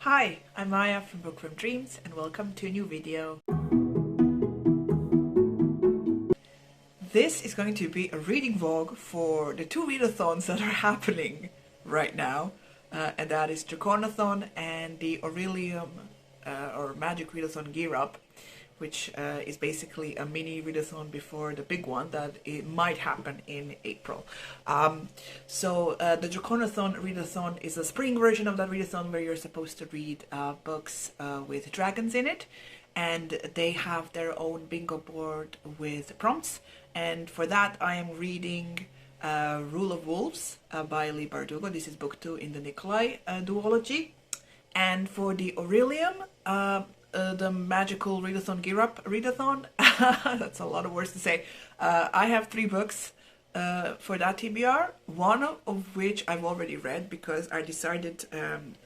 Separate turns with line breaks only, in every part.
Hi, I'm Maya from Bookworm Dreams and welcome to a new video. This is going to be a reading vlog for the two readathons that are happening right now, and that is Draconathon and the Orilium or Magic Readathon Gear Up, which is basically a mini readathon before the big one that it might happen in April. The Draconathon readathon is a spring version of that readathon where you're supposed to read books with dragons in it, and they have their own bingo board with prompts. And for that I am reading Rule of Wolves by Lee Bardugo. This is book 2 in the Nikolai duology. And for the Orilium, the Magical Readathon Gear Up Readathon, that's a lot of words to say. I have 3 books for that TBR, one of which I've already read because I decided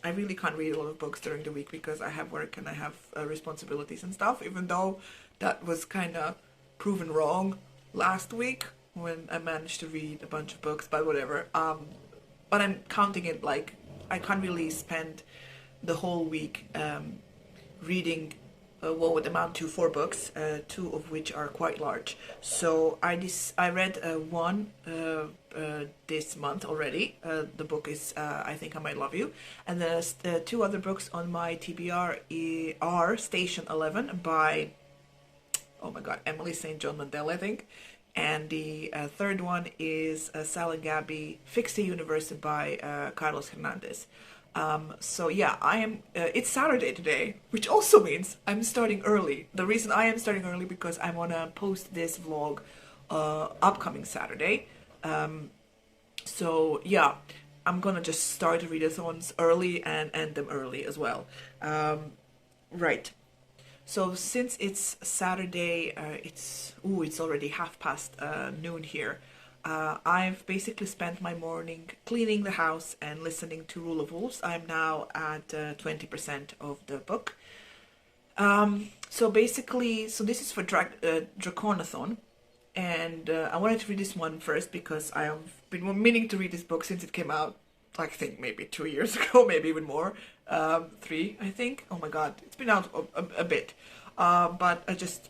I really can't read a lot of books during the week because I have work and I have responsibilities and stuff, even though that was kind of proven wrong last week when I managed to read a bunch of books, but whatever. But I'm counting it like I can't really spend the whole week reading what would amount to 4 books, 2 of which are quite large. So I read one this month already. The book is I Think I Might Love You, and the 2 other books on my TBR are Station 11 by, oh my god, Emily St. John Mandel, I think. And the third one is Sal and Gabby Fix the Universe by Carlos Hernandez. So yeah, I am, it's Saturday today, which also means I'm starting early. The reason I am starting early because I want to post this vlog upcoming Saturday. So yeah, I'm gonna just start the readathons early and end them early as well. Right. So since it's Saturday, it's already noon here. I've basically spent my morning cleaning the house and listening to Rule of Wolves. I'm now at 20% of the book. So this is for Draconathon, and I wanted to read this one first because I have been meaning to read this book since it came out. I think maybe 2 years ago, maybe even more. 3, I think. Oh my god, it's been out a bit. But I just,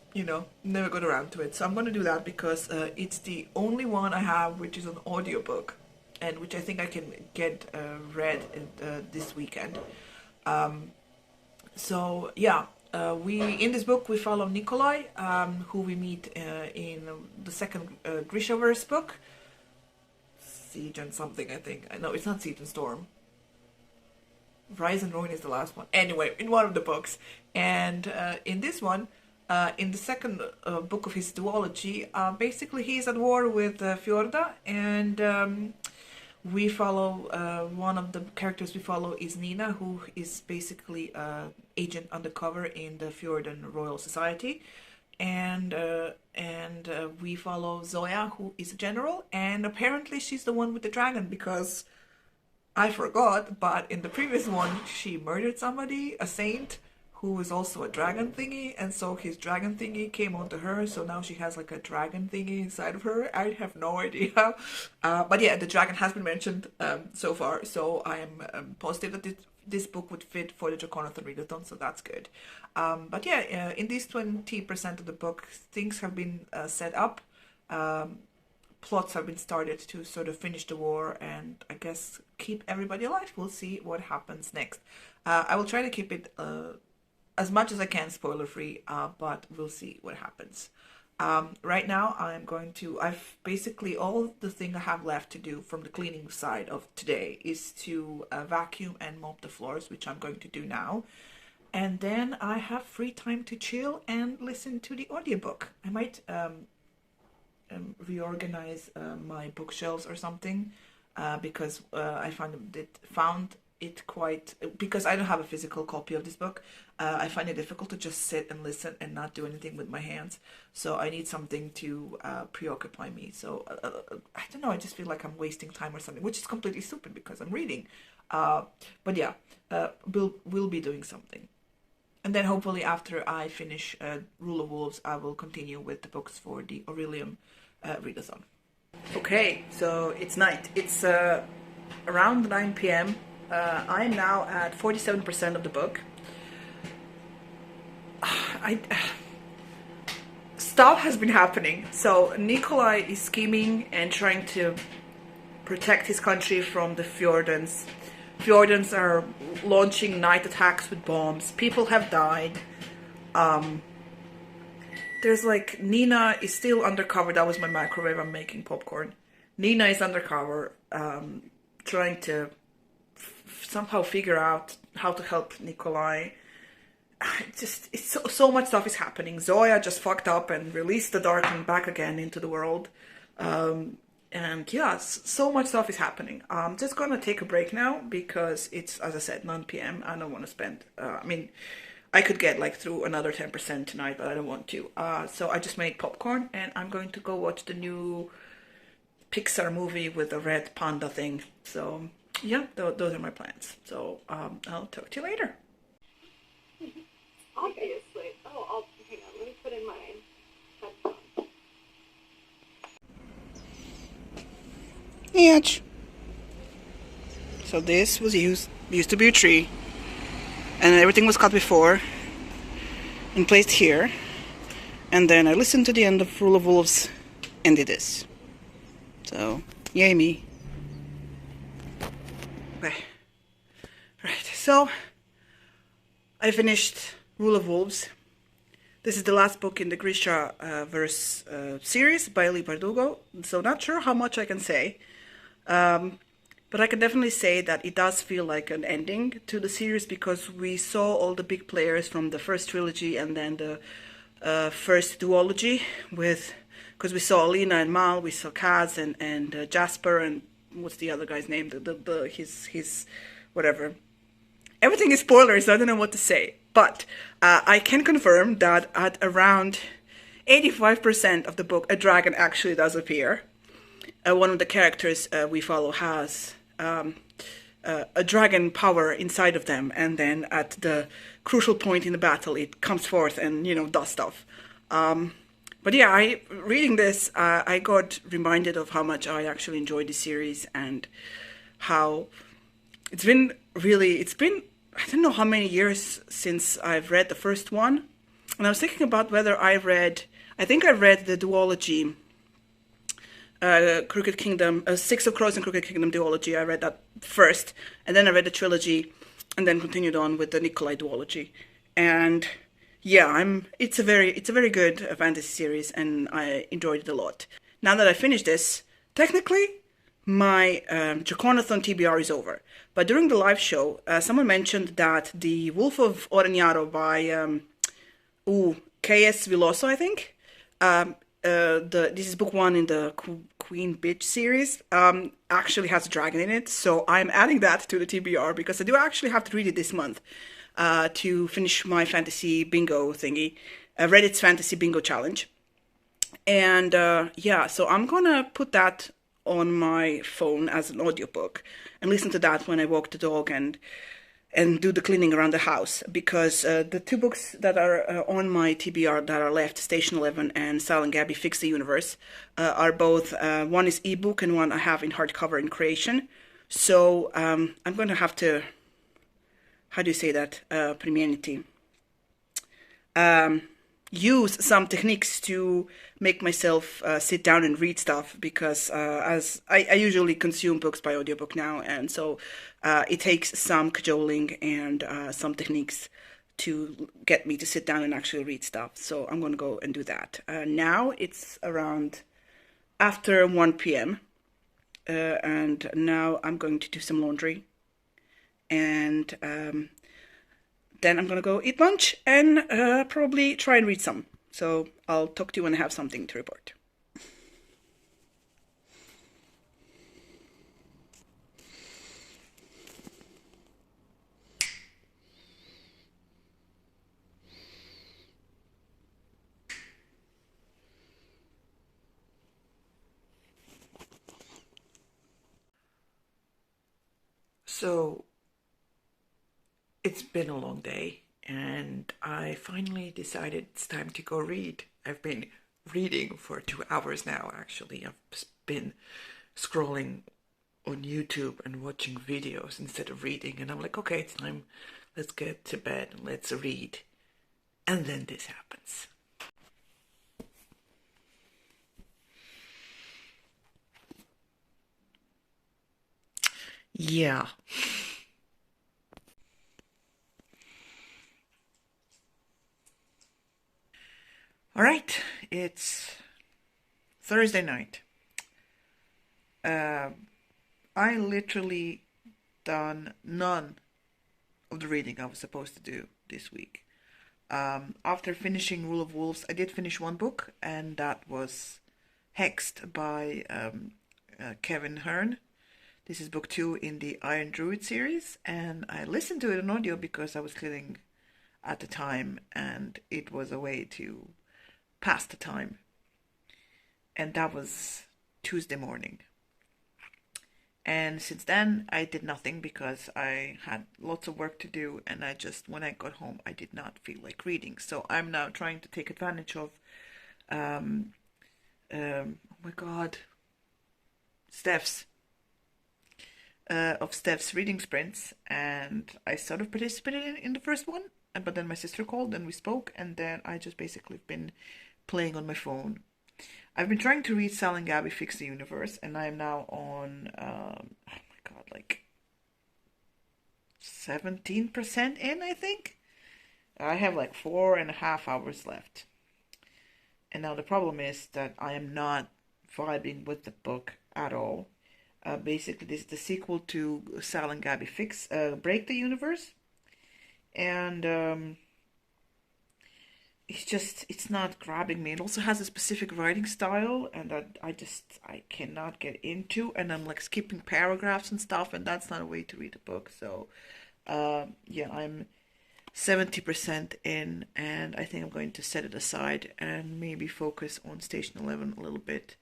never got around to it. So I'm going to do that because it's the only one I have which is an audiobook, and which I think I can get read this weekend. In this book we follow Nikolai, who we meet in the second Grishaverse book. Siege and something, I think. No, it's not Siege and Storm. Rise and Ruin is the last one. Anyway, in one of the books. And in this one, in the second book of his duology, basically he's at war with Fjorda, and we follow, one of the characters we follow is Nina, who is basically agent undercover in the Fjordan Royal Society. And we follow Zoya, who is a general, and apparently she's the one with the dragon because I forgot, but in the previous one she murdered somebody, a saint, who was also a dragon thingy, and so his dragon thingy came onto her, so now she has like a dragon thingy inside of her. I have no idea. But yeah, the dragon has been mentioned so far, so I am positive that this book would fit for the Draconathon readathon, so that's good. But yeah, in these 20% of the book, things have been set up. Plots have been started to sort of finish the war and I guess keep everybody alive. We'll see what happens next. I will try to keep it as much as I can spoiler free, but we'll see what happens. Right now I've basically, all the thing I have left to do from the cleaning side of today is to vacuum and mop the floors, which I'm going to do now. And then I have free time to chill and listen to the audiobook. I might reorganize my bookshelves or something because I found it quite, because I don't have a physical copy of this book, I find it difficult to just sit and listen and not do anything with my hands. So I need something to preoccupy me. So I don't know, I just feel like I'm wasting time or something, which is completely stupid because I'm reading. But yeah, we'll be doing something. And then hopefully after I finish Rule of Wolves, I will continue with the books for the Orilium readathon. Okay, so it's night. It's around 9 p.m. I'm now at 47% of the book. Stuff has been happening. So Nikolai is scheming and trying to protect his country from the Fjordans. Fjordans are launching night attacks with bombs. People have died. There's like, Nina is still undercover. That was my microwave. I'm making popcorn. Nina is undercover, trying to somehow figure out how to help Nikolai. It's so much stuff is happening. Zoya just fucked up and released the Darkling back again into the world. And yeah, so much stuff is happening. I'm just gonna take a break now because it's, as I said, 9 p.m. I don't want to spend, I mean, I could get like through another 10% tonight, but I don't want to. So I just made popcorn and I'm going to go watch the new Pixar movie with the red panda thing. So yeah, those are my plans. So I'll talk to you later.
Obviously. Oh, hang on, let me put in my headphones.
Yatch. So this was used to be a tree, and everything was cut before and placed here, and then I listened to the end of Rule of Wolves and did this. So yay me. Okay. Right, so I finished Rule of Wolves. This is the last book in the Grisha verse series by Lee Bardugo, so not sure how much I can say. But I can definitely say that it does feel like an ending to the series because we saw all the big players from the first trilogy and then the first duology because we saw Alina and Mal, we saw Kaz and Jasper and what's the other guy's name? His whatever. Everything is spoilers, so I don't know what to say. But I can confirm that at around 85% of the book, a dragon actually does appear. One of the characters we follow has a dragon power inside of them, and then at the crucial point in the battle, it comes forth and, you know, does stuff. But yeah, reading this, I got reminded of how much I actually enjoyed the series and how it's been, I don't know how many years since I've read the first one. And I was thinking about whether I think I read the duology, Crooked Kingdom, Six of Crows and Crooked Kingdom duology. I read that first, and then I read the trilogy, and then continued on with the Nikolai duology. And yeah, it's a very good fantasy series, and I enjoyed it a lot. Now that I finished this, technically, my Draconathon TBR is over. But during the live show, someone mentioned that the Wolf of Odenyara by K.S. Viloso, I think. This is book 1 in the Queen Bitch series. Actually has a dragon in it, so I'm adding that to the TBR because I do actually have to read it this month to finish my fantasy bingo thingy, Reddit's fantasy bingo challenge. And yeah, so I'm gonna put that on my phone as an audiobook and listen to that when I walk the dog and do the cleaning around the house, because the two books that are on my TBR that are left, Station 11 and Sal and Gabby Fix the Universe, are both, one is ebook and one I have in hardcover in creation. So I'm going to have to, how do you say that, Priminity, use some techniques to make myself sit down and read stuff, because as I usually consume books by audiobook now, and so it takes some cajoling and some techniques to get me to sit down and actually read stuff. So I'm going to go and do that. Now it's around after 1 p.m. And now I'm going to do some laundry, and then I'm gonna go eat lunch and probably try and read some. So I'll talk to you when I have something to report. So it's been a long day, and I finally decided it's time to go read. I've been reading for 2 hours now, actually. I've been scrolling on YouTube and watching videos instead of reading. And I'm like, okay, it's time. Let's get to bed and let's read. And then this happens. Yeah. All right, it's Thursday night. I literally done none of the reading I was supposed to do this week. After finishing Rule of Wolves, I did finish one book, and that was Hexed by Kevin Hearn. This is book 2 in the Iron Druid series, and I listened to it on audio because I was cleaning at the time, and it was a way to pass the time. And that was Tuesday morning. And since then, I did nothing because I had lots of work to do, and when I got home, I did not feel like reading. So I'm now trying to take advantage of, oh my God, Steph's reading sprints, and I sort of participated in the first one, but then my sister called and we spoke, and then I just basically been playing on my phone. I've been trying to read Sal and Gabby Fix the Universe, and I am now on, oh my God, like 17% in, I think. I have like 4.5 hours left. And now the problem is that I am not vibing with the book at all. Basically, this is the sequel to Sal and Gabby Break the Universe. And it's not grabbing me. It also has a specific writing style, and that I cannot get into, and I'm like skipping paragraphs and stuff, and that's not a way to read a book. So yeah, I'm 70% in, and I think I'm going to set it aside and maybe focus on Station 11 a little bit.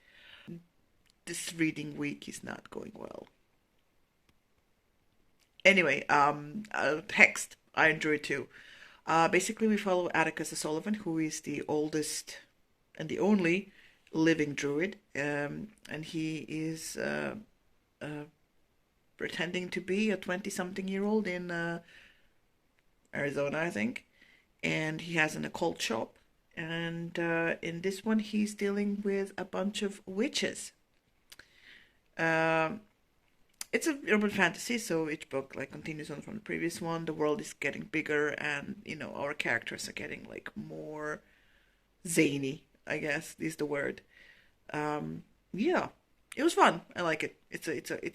This reading week is not going well. Anyway, Hexed, I enjoy it too. Basically, we follow Atticus O'Sullivan, who is the oldest and the only living druid, and he is pretending to be a 20-something-year-old in Arizona, I think, and he has an occult shop, and in this one, he's dealing with a bunch of witches. It's a urban fantasy, so each book like continues on from the previous one. The world is getting bigger, and our characters are getting like more zany, I guess is the word. Yeah, it was fun. I like it. It's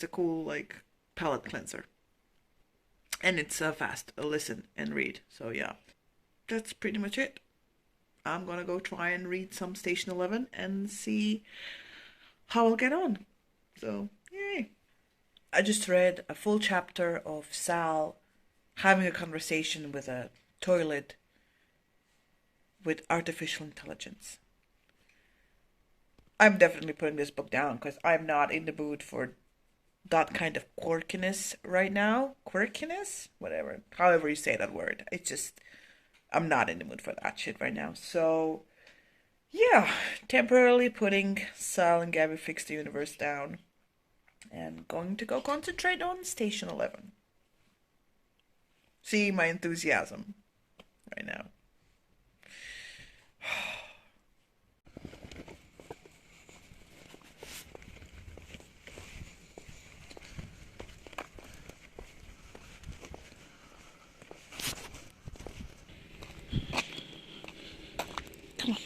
a cool like palate cleanser, and it's fast. Listen and read. So yeah, that's pretty much it. I'm gonna go try and read some Station 11 and see how I'll get on. So yay. I just read a full chapter of Sal having a conversation with a toilet with artificial intelligence. I'm definitely putting this book down because I'm not in the mood for that kind of quirkiness right now. Quirkiness? Whatever. However you say that word. I'm not in the mood for that shit right now. So, yeah, temporarily putting Sal and Gabby Fix the Universe down. And going to go concentrate on Station 11. See my enthusiasm right now. Come on.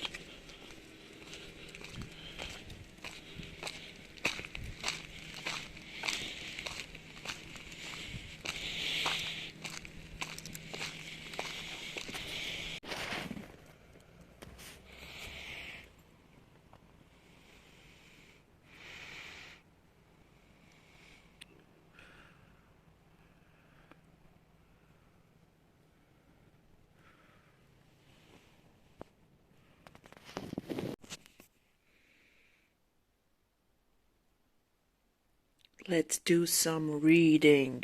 Let's do some reading.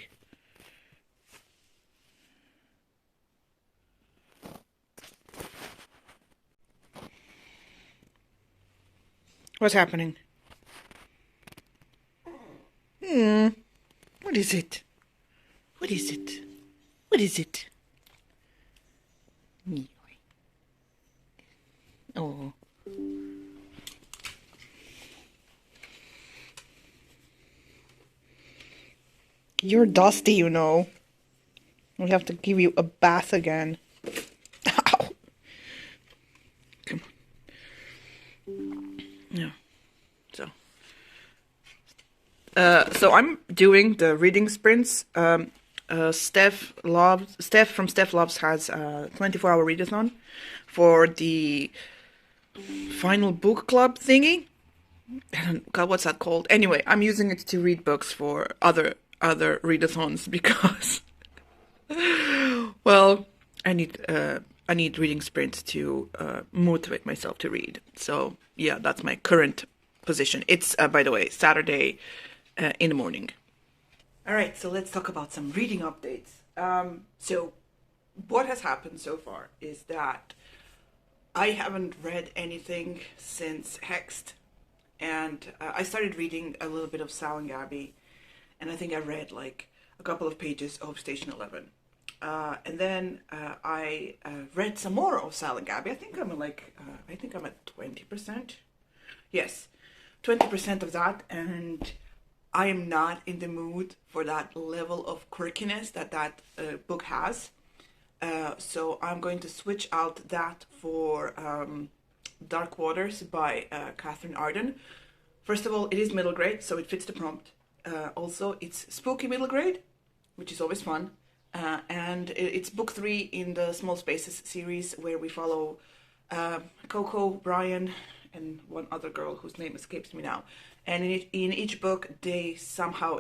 What's happening? What is it? What is it? What is it? Oh. You're dusty, you know. We have to give you a bath again. Ow. Come on. Yeah. So I'm doing the reading sprints. Steph from Steph Loves has a 24-hour readathon for the final book club thingy. God, what's that called? Anyway, I'm using it to read books for other readathons because, well, I need reading sprints to motivate myself to read. So yeah, that's my current position. It's by the way, Saturday in the morning. All right, so let's talk about some reading updates. So what has happened so far is that I haven't read anything since Hexed, and I started reading a little bit of Sal and Gabby, and I think I read like a couple of pages of Station 11. And then I read some more of Sal and Gabby. I think I'm at 20%. Yes, 20% of that, and I am not in the mood for that level of quirkiness that book has. So I'm going to switch out that for Dark Waters by Catherine Arden. First of all, it is middle grade, so it fits the prompt. Also, it's spooky middle grade, which is always fun. And it's book 3 in the Small Spaces series, where we follow Coco, Brian, and one other girl whose name escapes me now. And in each book, they somehow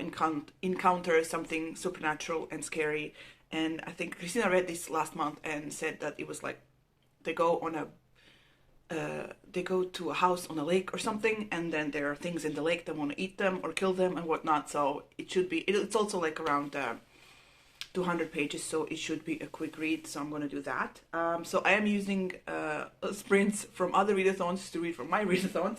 encounter something supernatural and scary. And I think Christina read this last month and said that it was like they go to a house on a lake or something, and then there are things in the lake that want to eat them or kill them and whatnot. So it's also like around 200 pages, so it should be a quick read. So I'm going to do that. So I am using sprints from other readathons to read from my readathons.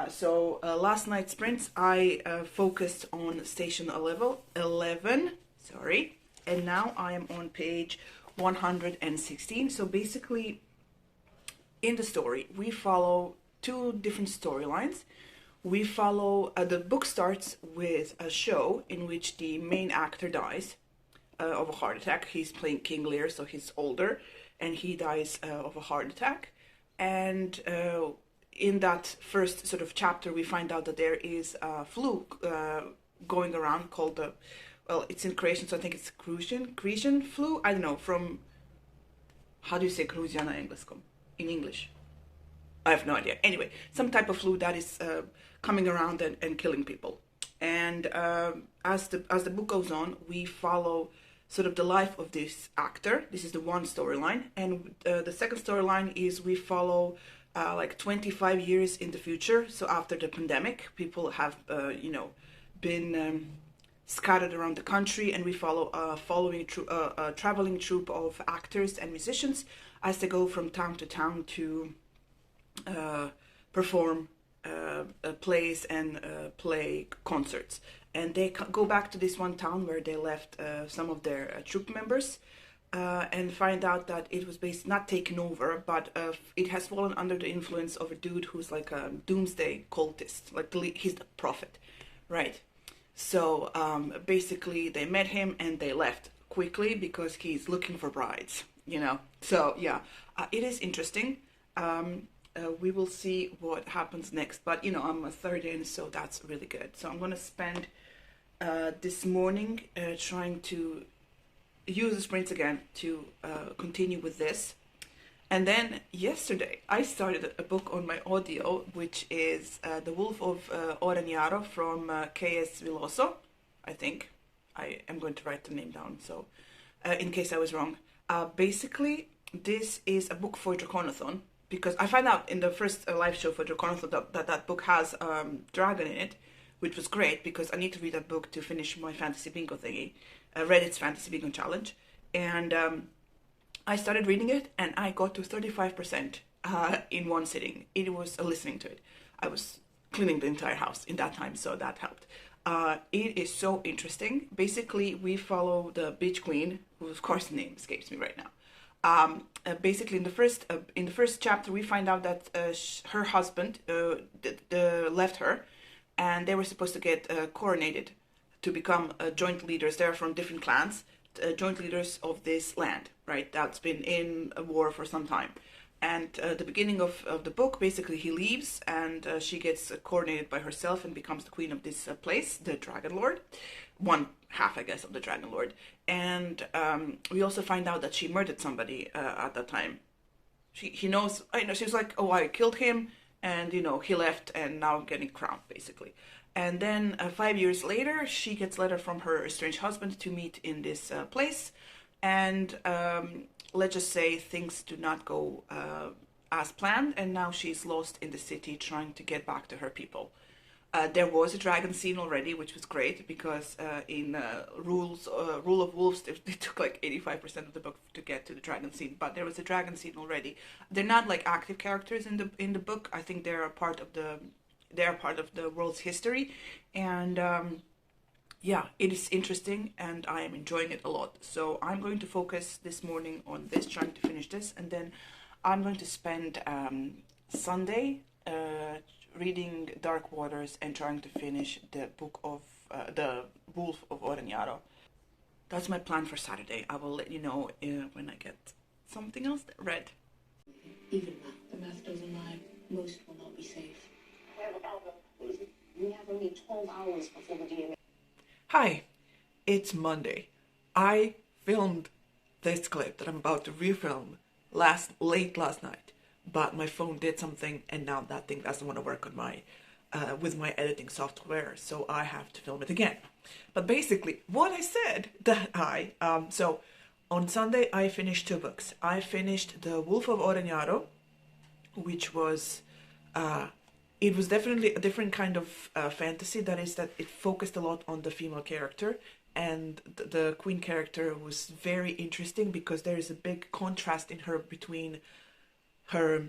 So last night's sprints, I focused on Station 11, sorry, and now I am on page 116. So basically, in the story, we follow 2 different storylines. We follow, the book starts with a show in which the main actor dies of a heart attack. He's playing King Lear, so he's older, and he dies of a heart attack. And in that first sort of chapter, we find out that there is a flu going around called it's in Croatian, so I think it's Croatian flu. I don't know, from, how do you say Croatian in English? I have no idea. Anyway, some type of flu that is coming around and killing people. And as the book goes on, we follow sort of the life of this actor. This is the one storyline. And the second storyline is we follow like 25 years in the future. So after the pandemic, people have, been scattered around the country, and we follow a traveling troupe of actors and musicians as they go from town to town to perform plays and play concerts. And they go back to this one town where they left some of their troupe members, and find out that it was basically not taken over, but it has fallen under the influence of a dude who's like a doomsday cultist, like he's the prophet, right? So basically they met him and they left quickly because he's looking for brides, So yeah, it is interesting. We will see what happens next, but I'm a third in, so that's really good. So I'm going to spend this morning trying to use the sprints again to continue with this. And then yesterday I started a book on my audio, which is The Wolf of Odenyara from K.S. Viloso. I think I am going to write the name down, so in case I was wrong. Basically, this is a book for Draconathon, because I found out in the first live show for Draconathon that book has dragon in it, which was great because I need to read that book to finish my fantasy bingo thingy, Reddit's fantasy bingo challenge. And I started reading it and I got to 35% in one sitting. It was listening to it. I was cleaning the entire house in that time, so that helped.
It is so interesting. Basically, we follow the Beach Queen, who of course the name escapes me right now. Basically, in the first chapter, we find out that her husband left her, and they were supposed to get coronated to become joint leaders. They're from different clans, joint leaders of this land, right? That's been in a war for some time. And the beginning of the book, basically, he leaves, and she gets coronated by herself and becomes the queen of this place, the Dragon Lord. One half, I guess, of the Dragon Lord. And we also find out that she murdered somebody at that time. He knows, she was like, oh, I killed him, and, he left, and now I'm getting crowned, basically. And then 5 years later, she gets a letter from her estranged husband to meet in this place. And let's just say things do not go as planned, and now she's lost in the city trying to get back to her people. There was a dragon scene already, which was great, because in Rule of Wolves, it took like 85% of the book to get to the dragon scene, but there was a dragon scene already. They're not like active characters in the book. I think they're a part of the world's history, and yeah, it is interesting, and I am enjoying it a lot. So I'm going to focus this morning on this, trying to finish this, and then I'm going to spend Sunday reading Dark Waters and trying to finish the book of the Wolf of Odenyara. That's my plan for Saturday. I will let you know when I get something else read.
Even now, the math doesn't lie. Most will not be safe.
I have a problem.
What is it? We have only 12 hours before the DNA.
Hi, it's Monday. I filmed this clip that I'm about to refilm late last night, but my phone did something, and now that thing doesn't want to work on my with my editing software, so I have to film it again. But basically, what I said that so on Sunday I finished 2 books. I finished The Wolf of Odenyara, which was it was definitely a different kind of fantasy. That is, that it focused a lot on the female character, and the queen character was very interesting because there is a big contrast in her between her,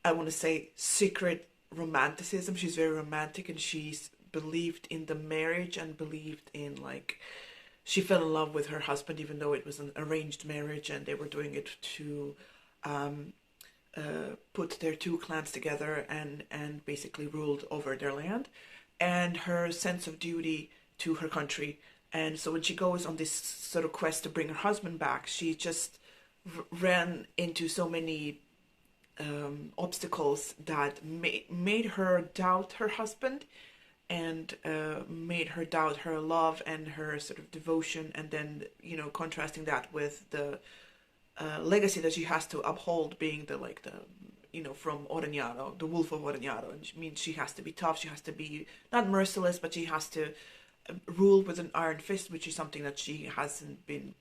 I want to say, secret romanticism. She's very romantic, and she's believed in the marriage and believed in, like, she fell in love with her husband even though it was an arranged marriage, and they were doing it to put their 2 clans together and basically ruled over their land, and her sense of duty to her country. And so when she goes on this sort of quest to bring her husband back, she just ran into so many obstacles that made her doubt her husband, and made her doubt her love and her sort of devotion, and then contrasting that with the legacy that she has to uphold, being from Odenyara, the Wolf of Odenyara. And it means she has to be tough, she has to be not merciless, but she has to rule with an iron fist, which is something that she hasn't been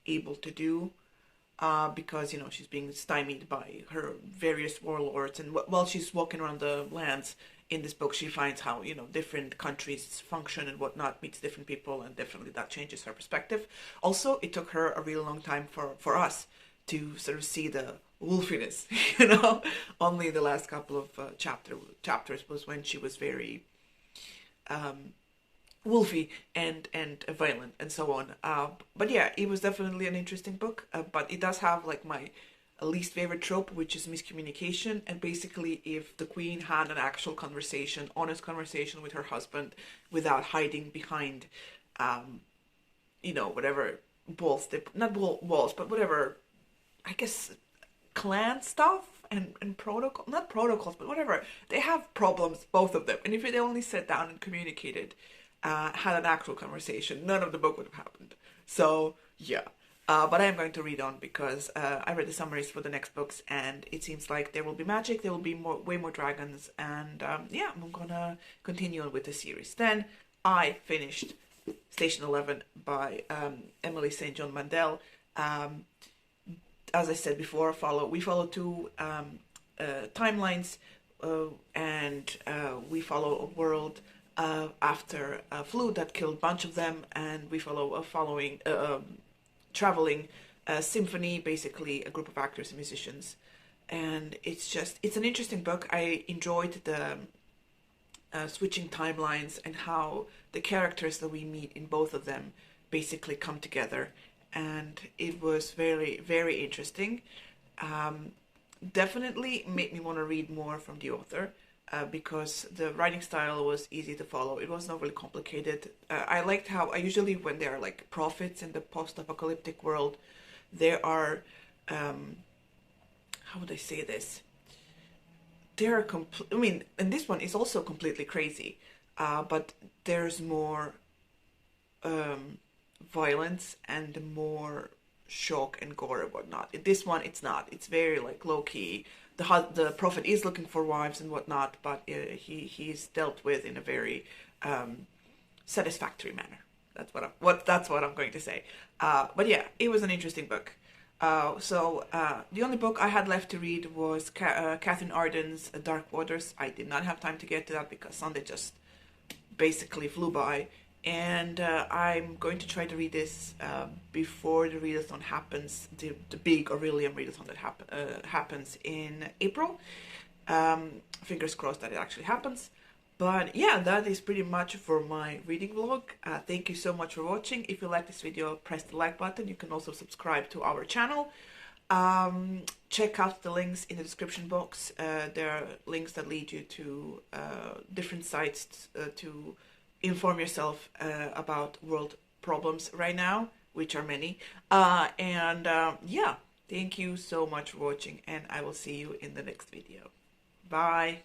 able to do because she's being stymied by her various warlords. And while she's walking around the lands in this book, she finds how different countries function and whatnot, meets different people, and definitely that changes her perspective. Also, it took her a really long time for us to sort of see the wolfiness. Only the last couple of chapters was when she was very wolfy and violent and so on. But yeah, it was definitely an interesting book. But it does have like my least favorite trope, which is miscommunication. And basically, if the queen had an actual conversation, honest conversation with her husband, without hiding behind, whatever walls, not walls, but whatever, I guess, clan stuff and protocol, not protocols, but whatever. They have problems, both of them. And if they only sat down and communicated, had an actual conversation, none of the book would have happened. So, yeah. But I am going to read on because I read the summaries for the next books, and it seems like there will be magic, there will be way more dragons, and yeah, I'm gonna continue on with the series. Then I finished Station 11 by Emily St. John Mandel. As I said before, we follow 2 timelines, and we follow a world after a flu that killed a bunch of them, and we follow a traveling symphony, basically a group of actors and musicians. And it's an interesting book. I enjoyed the
switching timelines, and how the characters that we meet in both of them basically come together. And it was very, very interesting. Definitely made me want to read more from the author, because the writing style was easy to follow. It wasn't overly complicated. I liked how, I usually, when there are like prophets in the post-apocalyptic world, there are, how would I say this? There are I mean, and this one is also completely crazy, but there's more violence and more shock and gore and whatnot. In this one, it's not. It's very like low key. The prophet is looking for wives and whatnot, but he's dealt with in a very satisfactory manner. That's what I'm going to say. But yeah, it was an interesting book. So the only book I had left to read was Catherine Arden's Dark Waters. I did not have time to get to that because Sunday just basically flew by. And I'm going to try to read this before the readathon happens, the big Orilium readathon that happens in April. Fingers crossed that it actually happens. But yeah, that is pretty much for my reading vlog. Thank you so much for watching. If you like this video, press the like button. You can also subscribe to our channel. Check out the links in the description box. There are links that lead you to different sites to inform yourself about world problems right now, which are many. Yeah, thank you so much for watching, and I will see you in the next video. Bye.